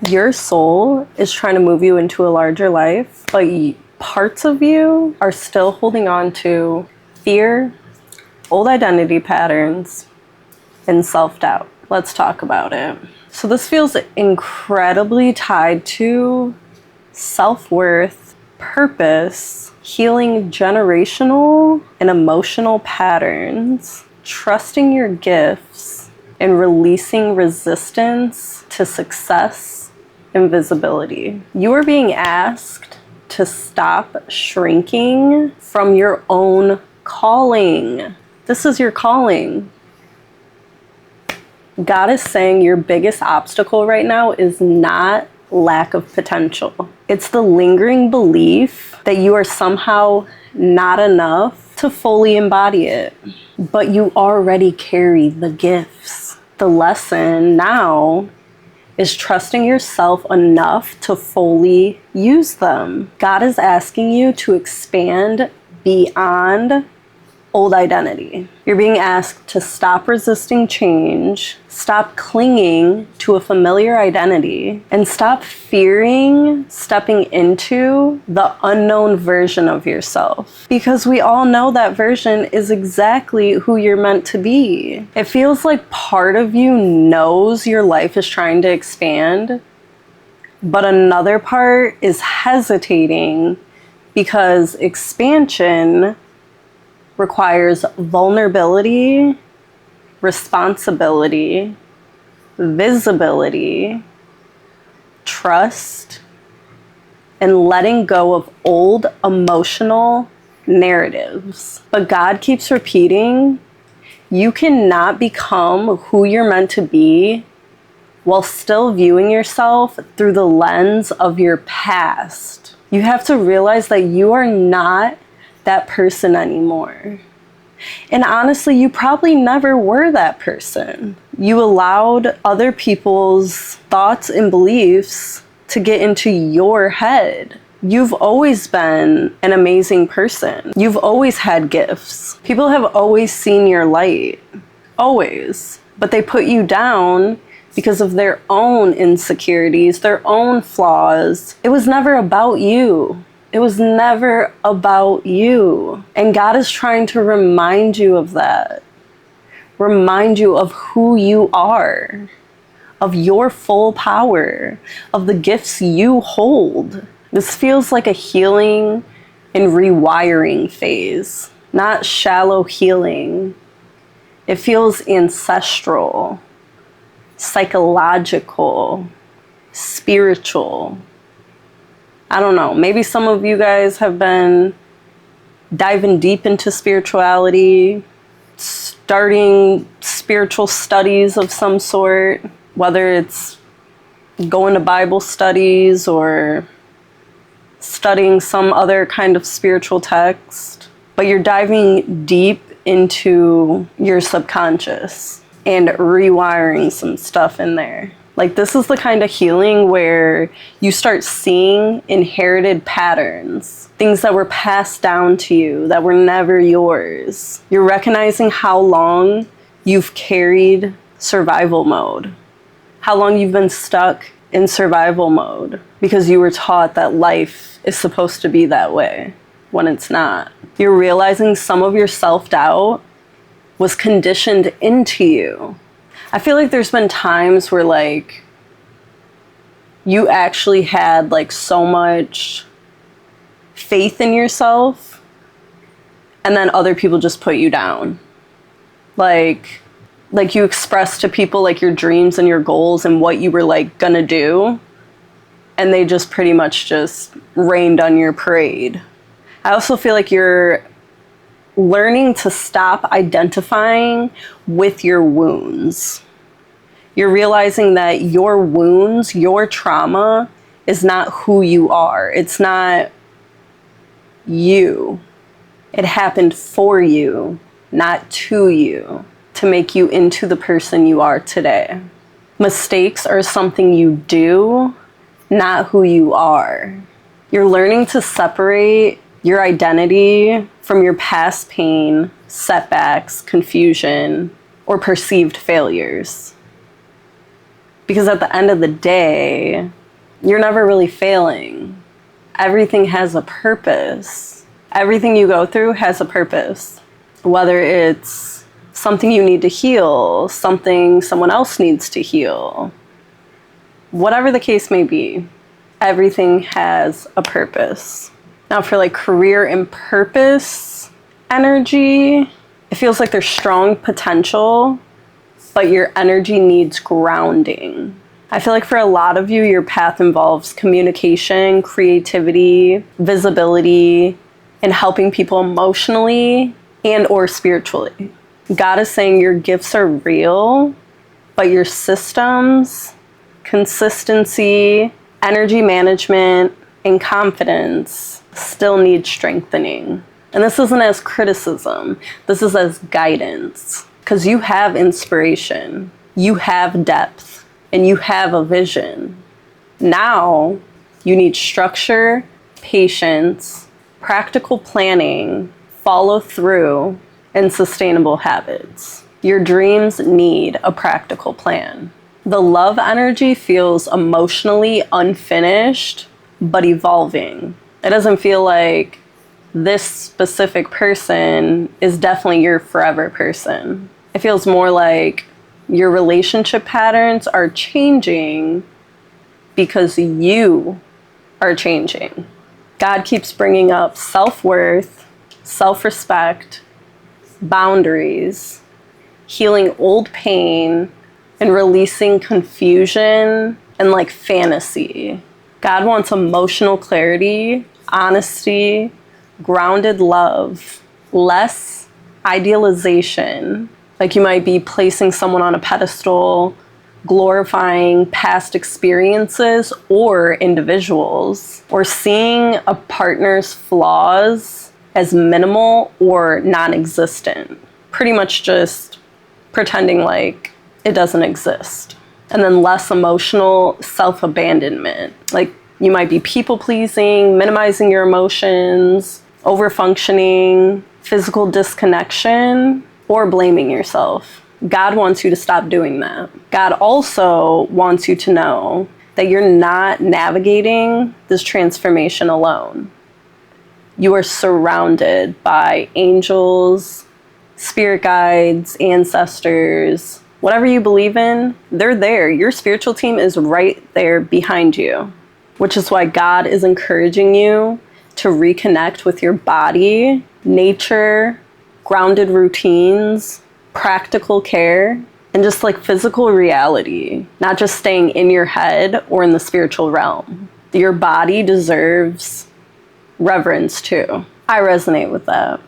Your soul is trying to move you into a larger life, but parts of you are still holding on to fear, old identity patterns, and self-doubt. Let's talk about it. So this feels incredibly tied to self-worth, purpose, healing generational and emotional patterns, trusting your gifts, and releasing resistance to success and visibility. You are being asked to stop shrinking from your own calling. This is your calling. God is saying your biggest obstacle right now is not lack of potential. It's the lingering belief that you are somehow not enough to fully embody it. But you already carry the gifts. The lesson now is trusting yourself enough to fully use them. God is asking you to expand beyond old identity. You're being asked to stop resisting change, stop clinging to a familiar identity, and stop fearing stepping into the unknown version of yourself. Because we all know that version is exactly who you're meant to be. It feels like part of you knows your life is trying to expand, but another part is hesitating because expansion requires vulnerability, responsibility, visibility, trust, and letting go of old emotional narratives. But God keeps repeating, you cannot become who you're meant to be while still viewing yourself through the lens of your past. You have to realize that you are not that person anymore. And honestly, you probably never were that person. You allowed other people's thoughts and beliefs to get into your head. You've always been an amazing person. You've always had gifts. People have always seen your light. Always. But they put you down because of their own insecurities, their own flaws. It was never about you. It was never about you. And God is trying to remind you of that. Remind you of who you are, of your full power, of the gifts you hold. This feels like a healing and rewiring phase, not shallow healing. It feels ancestral, psychological, spiritual. I don't know, maybe some of you guys have been diving deep into spirituality, starting spiritual studies of some sort, whether it's going to Bible studies or studying some other kind of spiritual text. But you're diving deep into your subconscious and rewiring some stuff in there. Like, this is the kind of healing where you start seeing inherited patterns, things that were passed down to you that were never yours. You're recognizing how long you've carried survival mode, how long you've been stuck in survival mode because you were taught that life is supposed to be that way when it's not. You're realizing some of your self-doubt was conditioned into you. I feel like there's been times where like you actually had like so much faith in yourself and then other people just put you down. Like you expressed to people like your dreams and your goals and what you were like gonna do, and they just pretty much just rained on your parade. I also feel like you're learning to stop identifying with your wounds. You're realizing that your wounds, your trauma is not who you are. It's not you. It happened for you, not to you, to make you into the person you are today. Mistakes are something you do, not who you are. You're learning to separate your identity from your past pain, setbacks, confusion, or perceived failures. Because at the end of the day, you're never really failing. Everything has a purpose. Everything you go through has a purpose. Whether it's something you need to heal, something someone else needs to heal, whatever the case may be, everything has a purpose. Now for like career and purpose energy, it feels like there's strong potential, but your energy needs grounding. I feel like for a lot of you, your path involves communication, creativity, visibility, and helping people emotionally and or spiritually. God is saying your gifts are real, but your systems, consistency, energy management, and confidence still need strengthening. And this isn't as criticism, this is as guidance. Because you have inspiration, you have depth, and you have a vision. Now you need structure, patience, practical planning, follow through, and sustainable habits. Your dreams need a practical plan. The love energy feels emotionally unfinished, but evolving. It doesn't feel like this specific person is definitely your forever person. It feels more like your relationship patterns are changing because you are changing. God keeps bringing up self-worth, self-respect, boundaries, healing old pain, and releasing confusion and like fantasy. God wants emotional clarity, honesty, grounded love, less idealization. Like you might be placing someone on a pedestal, glorifying past experiences or individuals, or seeing a partner's flaws as minimal or non-existent. Pretty much just pretending like it doesn't exist. And then less emotional self-abandonment. Like you might be people-pleasing, minimizing your emotions, over-functioning, physical disconnection, or blaming yourself. God wants you to stop doing that. God also wants you to know that you're not navigating this transformation alone. You are surrounded by angels, spirit guides, ancestors, whatever you believe in, they're there. Your spiritual team is right there behind you, which is why God is encouraging you to reconnect with your body, nature, grounded routines, practical care, and just like physical reality, not just staying in your head or in the spiritual realm. Your body deserves reverence too. I resonate with that.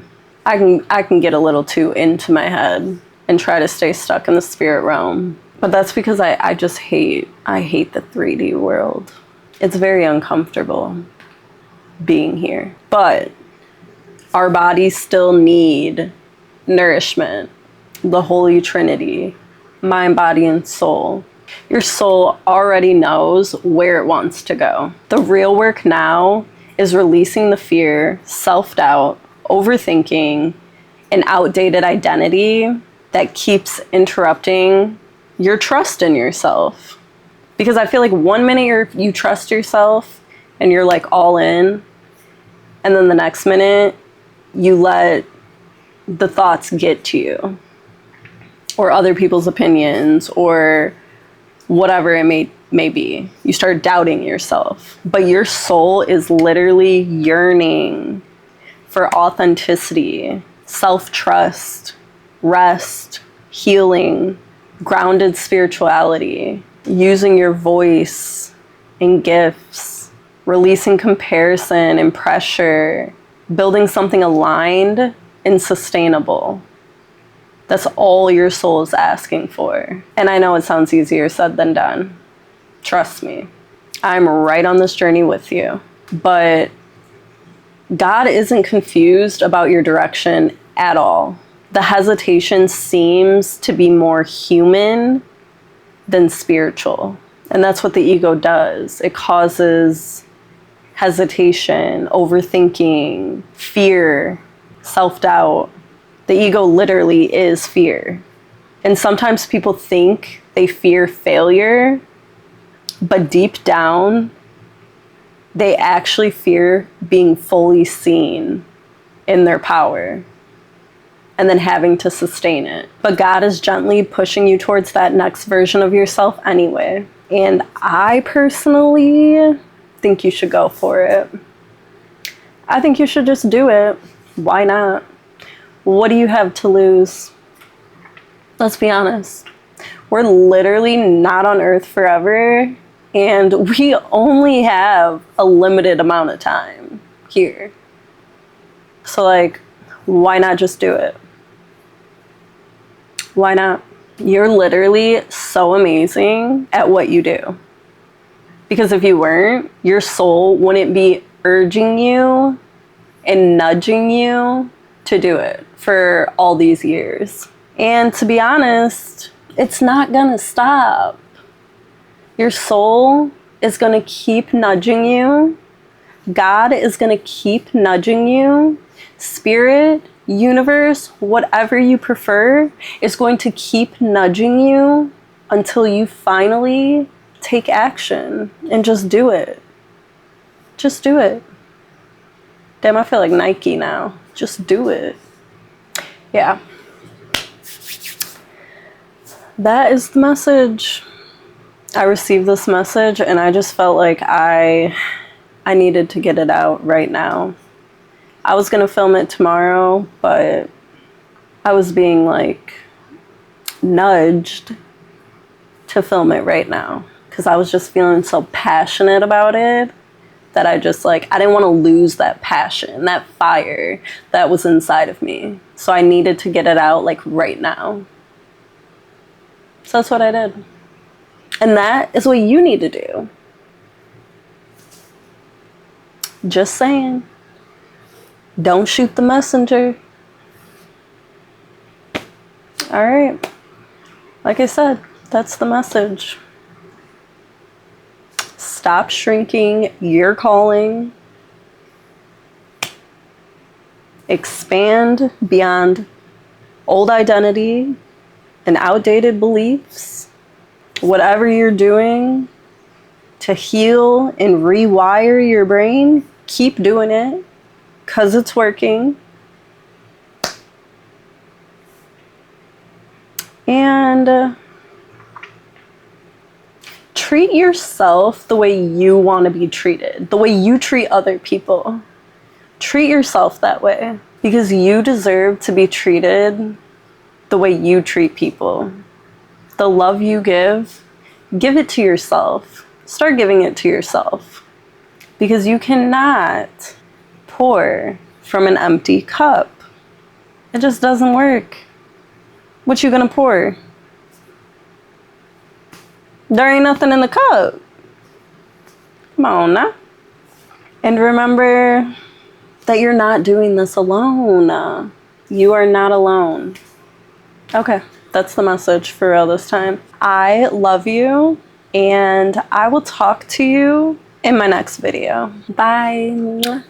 I can get a little too into my head and try to stay stuck in the spirit realm. But that's because I hate the 3D world. It's very uncomfortable being here. But our bodies still need nourishment. The Holy Trinity, mind, body, and soul. Your soul already knows where it wants to go. The real work now is releasing the fear, self-doubt, overthinking, and outdated identity that keeps interrupting your trust in yourself. Because I feel like one minute you trust yourself and you're like all in, and then the next minute you let the thoughts get to you, or other people's opinions, or whatever it may be. You start doubting yourself. But your soul is literally yearning for authenticity, self-trust, rest, healing, grounded spirituality, using your voice and gifts, releasing comparison and pressure, building something aligned and sustainable. That's all your soul is asking for. And I know it sounds easier said than done. Trust me. I'm right on this journey with you. But God isn't confused about your direction at all. The hesitation seems to be more human than spiritual. And that's what the ego does. It causes hesitation, overthinking, fear, self-doubt. The ego literally is fear. And sometimes people think they fear failure, but deep down, they actually fear being fully seen in their power and then having to sustain it. But God is gently pushing you towards that next version of yourself anyway. And I personally think you should go for it. I think you should just do it. Why not? What do you have to lose? Let's be honest. We're literally not on earth forever, and we only have a limited amount of time here. So like, why not just do it? Why not? You're literally so amazing at what you do. Because if you weren't, your soul wouldn't be urging you and nudging you to do it for all these years. And to be honest, it's not gonna stop. Your soul is gonna keep nudging you. God is gonna keep nudging you. Spirit, universe, whatever you prefer, is going to keep nudging you until you finally take action and just do it. Just do it. Damn, I feel like Nike now. Just do it. Yeah. That is the message. I received this message and I just felt like I needed to get it out right now. I was gonna film it tomorrow, but I was being like nudged to film it right now because I was just feeling so passionate about it that I just like, I didn't want to lose that passion, that fire that was inside of me. So I needed to get it out like right now. So that's what I did. And that is what you need to do. Just saying. Don't shoot the messenger. All right. Like I said, that's the message. Stop shrinking your calling. Expand beyond old identity and outdated beliefs. Whatever you're doing to heal and rewire your brain, keep doing it because it's working. And treat yourself the way you want to be treated, the way you treat other people. Treat yourself that way because you deserve to be treated the way you treat people. The love you give it to yourself. Start giving it to yourself because you cannot pour from an empty cup. It just doesn't work. What you gonna pour? There ain't nothing in the cup. Come on now. And remember that you're not doing this alone. You are not alone. Okay, that's the message for real this time. I love you, and I will talk to you in my next video. Bye.